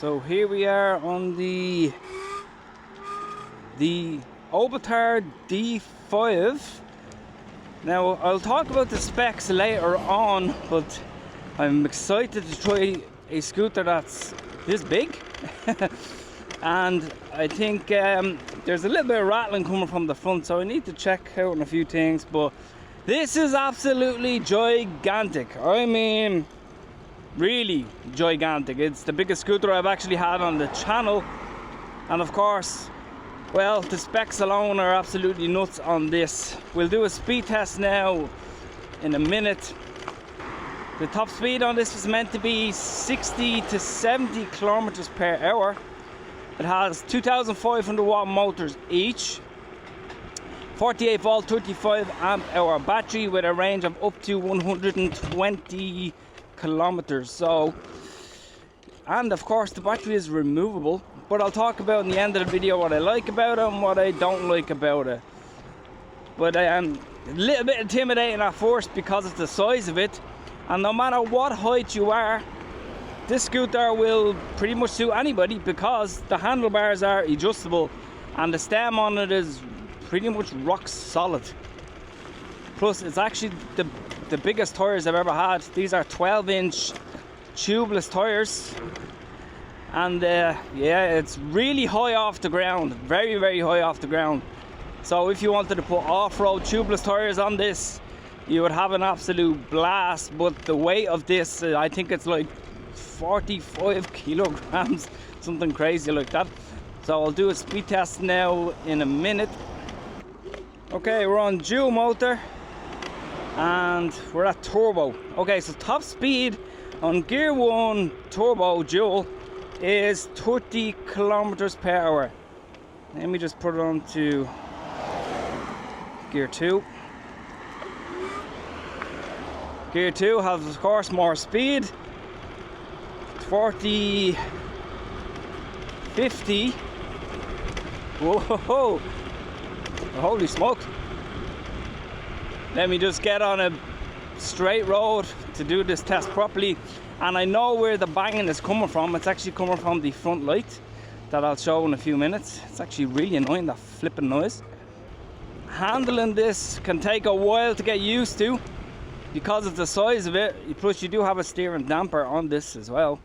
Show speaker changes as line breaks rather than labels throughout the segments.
So here we are on the Obarter D5. Now I'll talk about the specs later on, but I'm excited to try a scooter that's this big. And I think there's a little bit of rattling coming from the front, so I need to check out on a few things, but this is absolutely gigantic. I mean, really gigantic. It's the biggest scooter I've actually had on the channel, and of course, well, the specs alone are absolutely nuts on this. We'll do a speed test now in a minute. The top speed on this was meant to be 60 to 70 kilometers per hour. It has 2,500 watt motors each, 48 volt 35 amp hour battery with a range of up to 120 kilometers. So, and of course the battery is removable, but I'll talk about in the end of the video what I like about it and what I don't like about it. But I am a little bit intimidating at first because of the size of it, and no matter what height you are, this scooter will pretty much suit anybody because the handlebars are adjustable and the stem on it is pretty much rock solid. Plus, it's actually the biggest tires I've ever had. These are 12-inch tubeless tires, and yeah, it's really high off the ground, very, very high off the ground. So if you wanted to put off-road tubeless tires on this, you would have an absolute blast. But the weight of this, I think it's like 45 kilograms, something crazy like that. So I'll do a speed test now in a minute. Okay, we're on dual motor and we're at turbo. Okay, so top speed on gear 1 turbo dual is 30 kilometers per hour. Let me just put it on to gear 2. Gear 2 has of course more speed, 40, 50. Whoa, holy smokes. Let me just get on a straight road to do this test properly, and I know where the banging is coming from. It's actually coming from the front light that I'll show in a few minutes. It's actually really annoying, that flipping noise. Handling this can take a while to get used to because of the size of it, plus you do have a steering damper on this as well.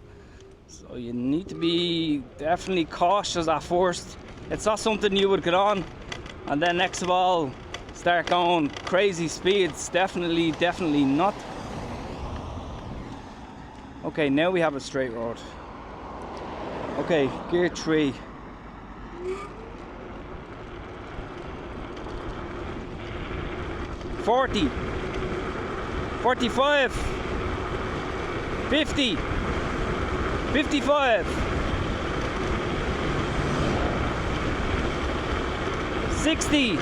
So you need to be definitely cautious at first. It's not something you would get on and then next of all start going crazy speeds. Definitely not. Okay, now we have a straight road. Okay, gear 3. $40, 45, 50, 55, 60,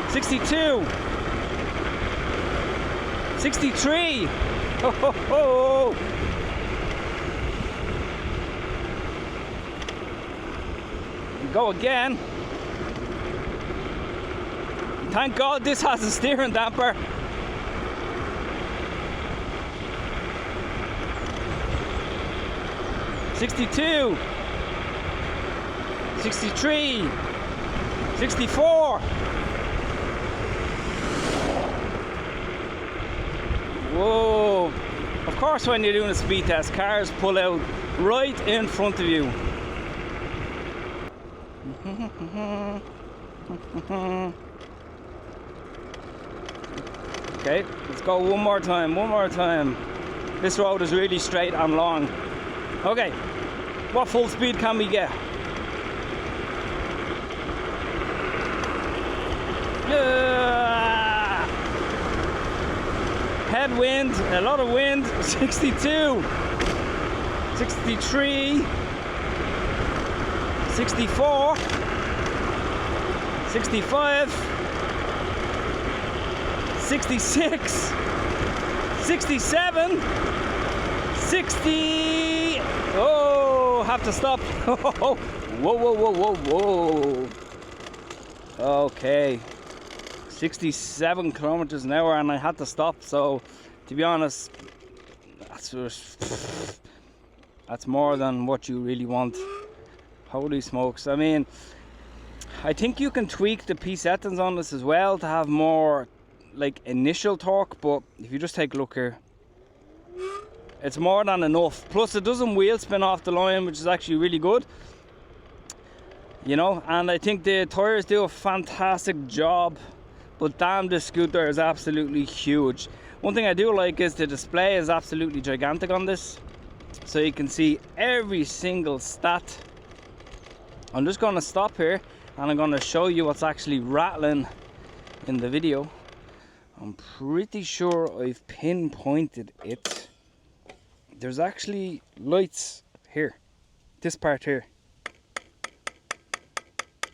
62, 63. Ho, ho, ho. Go again. Thank God this has a steering damper. 62, 63, 64. Whoa. Of course, when you're doing a speed test, cars pull out right in front of you. Okay, let's go one more time. This road is really straight and long. Okay, what full speed can we get? Headwind, a lot of wind. 62, 63, 64, 65, 66, 67, 60. Oh, have to stop. Whoa. Okay. 67 kilometers an hour and I had to stop. So to be honest, that's more than what you really want. Holy smokes. I mean, I think you can tweak the P settings on this as well to have more like initial torque, but if you just take a look here, it's more than enough. Plus it doesn't wheel spin off the line, which is actually really good, you know. And I think the tires do a fantastic job, but damn, this scooter is absolutely huge. One thing I do like is the display is absolutely gigantic on this, so you can see every single stat. I'm just going to stop here and I'm going to show you what's actually rattling in the video. I'm pretty sure I've pinpointed it. There's actually lights here, this part here.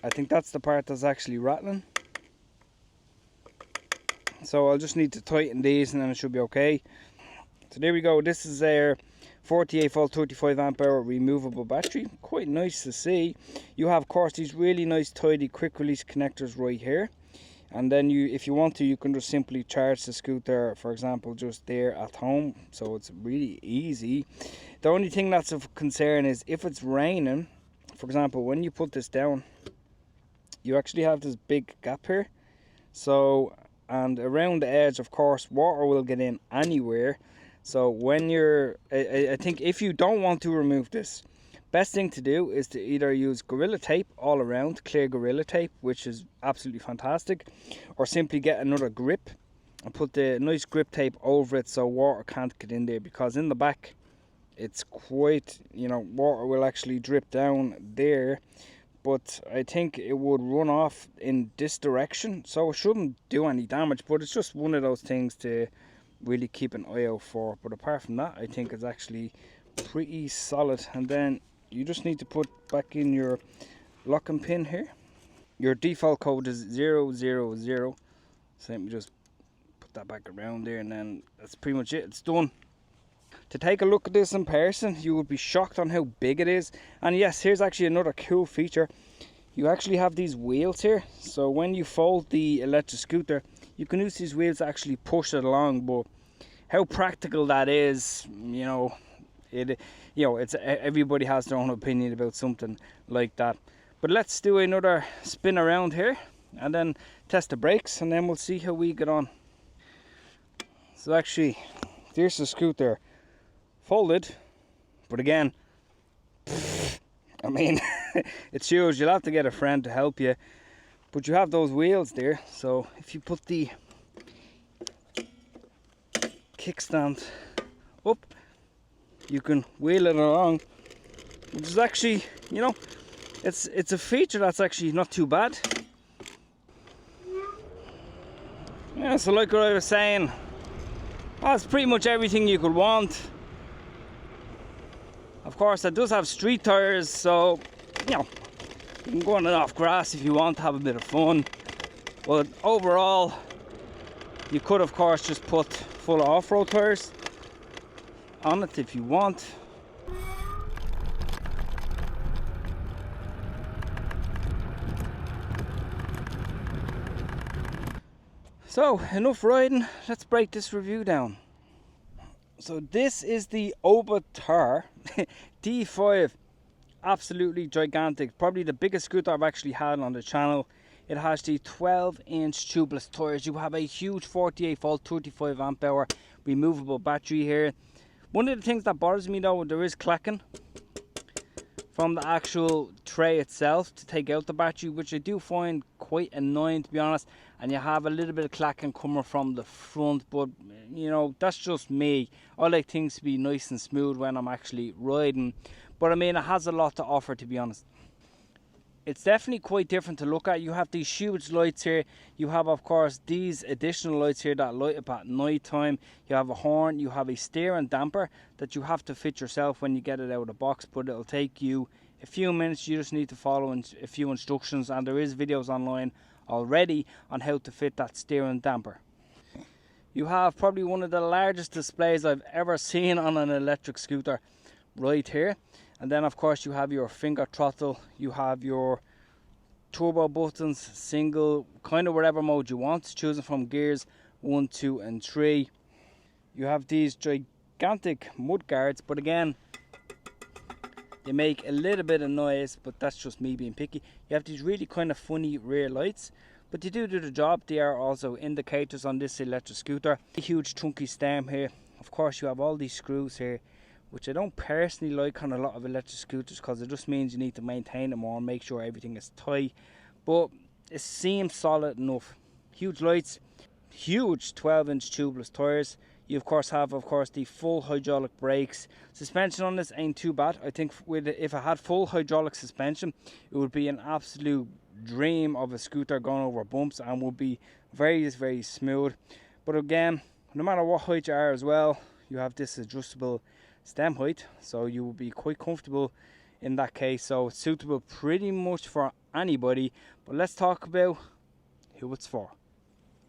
I think that's the part that's actually rattling. So I'll just need to tighten these and then it should be okay. So there we go. This is our 48 volt 35 amp hour removable battery. Quite nice to see. You have, of course, these really nice tidy quick release connectors right here. And then you, if you want to, you can just simply charge the scooter, for example, just there at home. So it's really easy. The only thing that's of concern is if it's raining, for example, when you put this down, you actually have this big gap here. So, and around the edge, of course, water will get in anywhere. So when you're, I think if you don't want to remove this, best thing to do is to either use Gorilla Tape all around, clear Gorilla Tape, which is absolutely fantastic, or simply get another grip and put the nice grip tape over it so water can't get in there, because in the back it's quite, you know, water will actually drip down there, but I think it would run off in this direction, so it shouldn't do any damage. But it's just one of those things to really keep an eye out for. But apart from that, I think it's actually pretty solid. And then you just need to put back in your locking pin here. Your default code is 000. So let me just put that back around there, and then that's pretty much it. It's done. To take a look at this in person, you would be shocked on how big it is. And yes, here's actually another cool feature. You actually have these wheels here, so when you fold the electric scooter, you can use these wheels to actually push it along. But how practical that is, you know, it's everybody has their own opinion about something like that. But let's do another spin around here and then test the brakes, and then we'll see how we get on. So actually, there's the scooter folded, but again, I mean, it's huge. You'll have to get a friend to help you, but you have those wheels there, so if you put the kickstand up, you can wheel it along, which is actually, you know, it's a feature that's actually not too bad. Yeah, so like what I was saying, that's pretty much everything you could want. Of course, it does have street tires, so, you know, you can go on and off grass if you want to have a bit of fun. But overall, you could, of course, just put full off-road tires on it if you want. So, enough riding, let's break this review down. So this is the Obarter D5, absolutely gigantic, probably the biggest scooter I've actually had on the channel. It has the 12-inch tubeless tires. You have a huge 48 volt 35 amp hour removable battery here. One of the things that bothers me though, there is clacking from the actual tray itself to take out the battery, which I do find quite annoying, to be honest. And you have a little bit of clacking coming from the front, but you know, that's just me. I like things to be nice and smooth when I'm actually riding, but I mean, it has a lot to offer, to be honest. It's definitely quite different to look at. You have these huge lights here. You have, of course, these additional lights here that light up at night time. You have a horn. You have a steering damper that you have to fit yourself when you get it out of the box, but it'll take you a few minutes. You just need to follow a few instructions, and there is videos online already on how to fit that steering damper. You have probably one of the largest displays I've ever seen on an electric scooter right here. And then of course you have your finger throttle, you have your turbo buttons, single, kind of whatever mode you want, choosing from gears 1, 2 and 3. You have these gigantic mud guards, but again, they make a little bit of noise, but that's just me being picky. You have these really kind of funny rear lights, but they do the job. They are also indicators on this electric scooter. A huge chunky stem here. Of course, you have all these screws here, which I don't personally like on a lot of electric scooters, because it just means you need to maintain them more and make sure everything is tight. But it seems solid enough. Huge lights, huge 12-inch tubeless tires. You of course have the full hydraulic brakes. Suspension on this ain't too bad. I think if it had full hydraulic suspension, it would be an absolute dream of a scooter going over bumps and would be very, very smooth. But again, no matter what height you are as well, you have this adjustable stem height, so you will be quite comfortable in that case. So it's suitable pretty much for anybody. But let's talk about who it's for.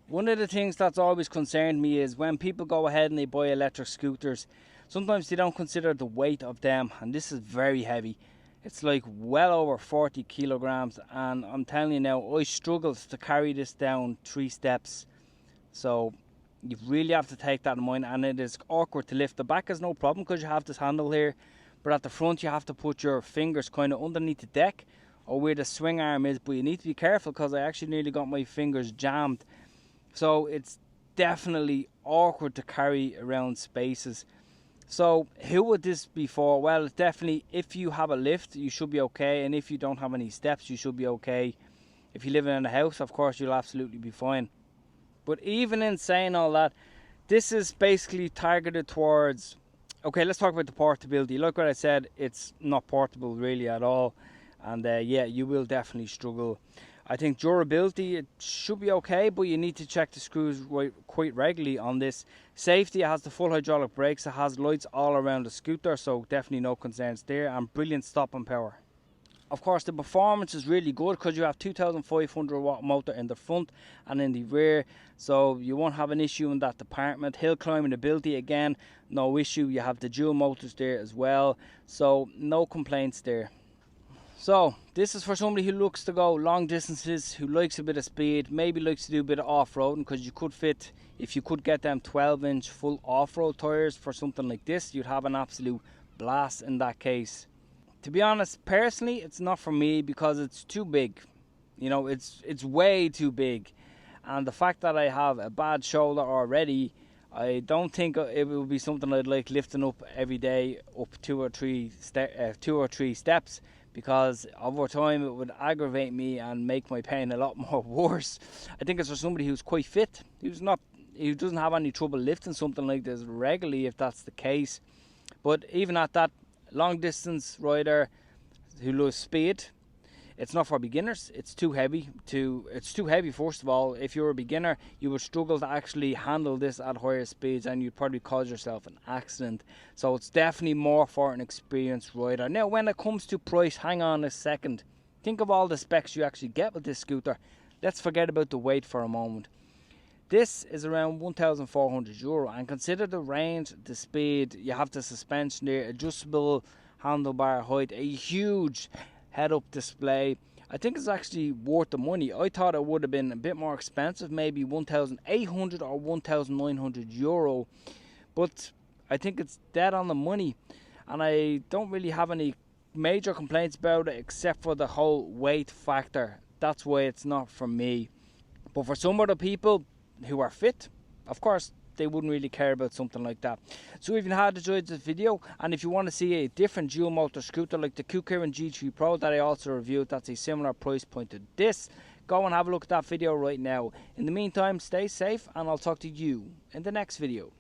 One of the things that's always concerned me is when people go ahead and they buy electric scooters, sometimes they don't consider the weight of them, and this is very heavy. It's like well over 40 kilograms, and I'm telling you now, I struggled to carry this down 3 steps. So you really have to take that in mind, and it is awkward to lift. The back is no problem because you have this handle here, but at the front you have to put your fingers kind of underneath the deck or where the swing arm is, but you need to be careful because I actually nearly got my fingers jammed. So it's definitely awkward to carry around spaces. So who would this be for? Well, definitely if you have a lift, you should be okay, and if you don't have any steps, you should be okay. If you live in a house, of course, you'll absolutely be fine. But even in saying all that, this is basically targeted towards, okay, let's talk about the portability. Like what I said, it's not portable really at all, and yeah, you will definitely struggle. I think durability, it should be okay, but you need to check the screws quite regularly on this. Safety, it has the full hydraulic brakes, it has lights all around the scooter, so definitely no concerns there, and brilliant stopping power. Of course, the performance is really good because you have 2,500 watt motor in the front and in the rear, so you won't have an issue in that department. Hill climbing ability, again, no issue. You have the dual motors there as well, so no complaints there. So this is for somebody who looks to go long distances, who likes a bit of speed, maybe likes to do a bit of off-roading, because you could fit, if you could get them 12-inch full off-road tires for something like this, you'd have an absolute blast in that case. To be honest, personally, it's not for me because it's too big. You know, it's way too big, and the fact that I have a bad shoulder already, I don't think it would be something I'd like lifting up every day up 2 or 3 steps, because over time it would aggravate me and make my pain a lot more worse. I think it's for somebody who's quite fit, who doesn't have any trouble lifting something like this regularly, if that's the case. But even at that, long distance rider who loves speed, it's not for beginners. It's too heavy. It's too heavy. First of all, if you're a beginner, you would struggle to actually handle this at higher speeds, and you'd probably cause yourself an accident. So it's definitely more for an experienced rider. Now, when it comes to price, hang on a second. Think of all the specs you actually get with this scooter. Let's forget about the weight for a moment. This is around €1,400, and consider the range, the speed. You have the suspension there, adjustable handlebar height, a huge head-up display. I think it's actually worth the money. I thought it would have been a bit more expensive, maybe €1,800 or €1,900, but I think it's dead on the money, and I don't really have any major complaints about it except for the whole weight factor. That's why it's not for me. But for some other people who are fit, of course, they wouldn't really care about something like that. So if you had enjoyed this video, and if you want to see a different dual motor scooter like the Kukirin G3 Pro that I also reviewed, that's a similar price point to this, go and have a look at that video right now. In the meantime, stay safe, and I'll talk to you in the next video.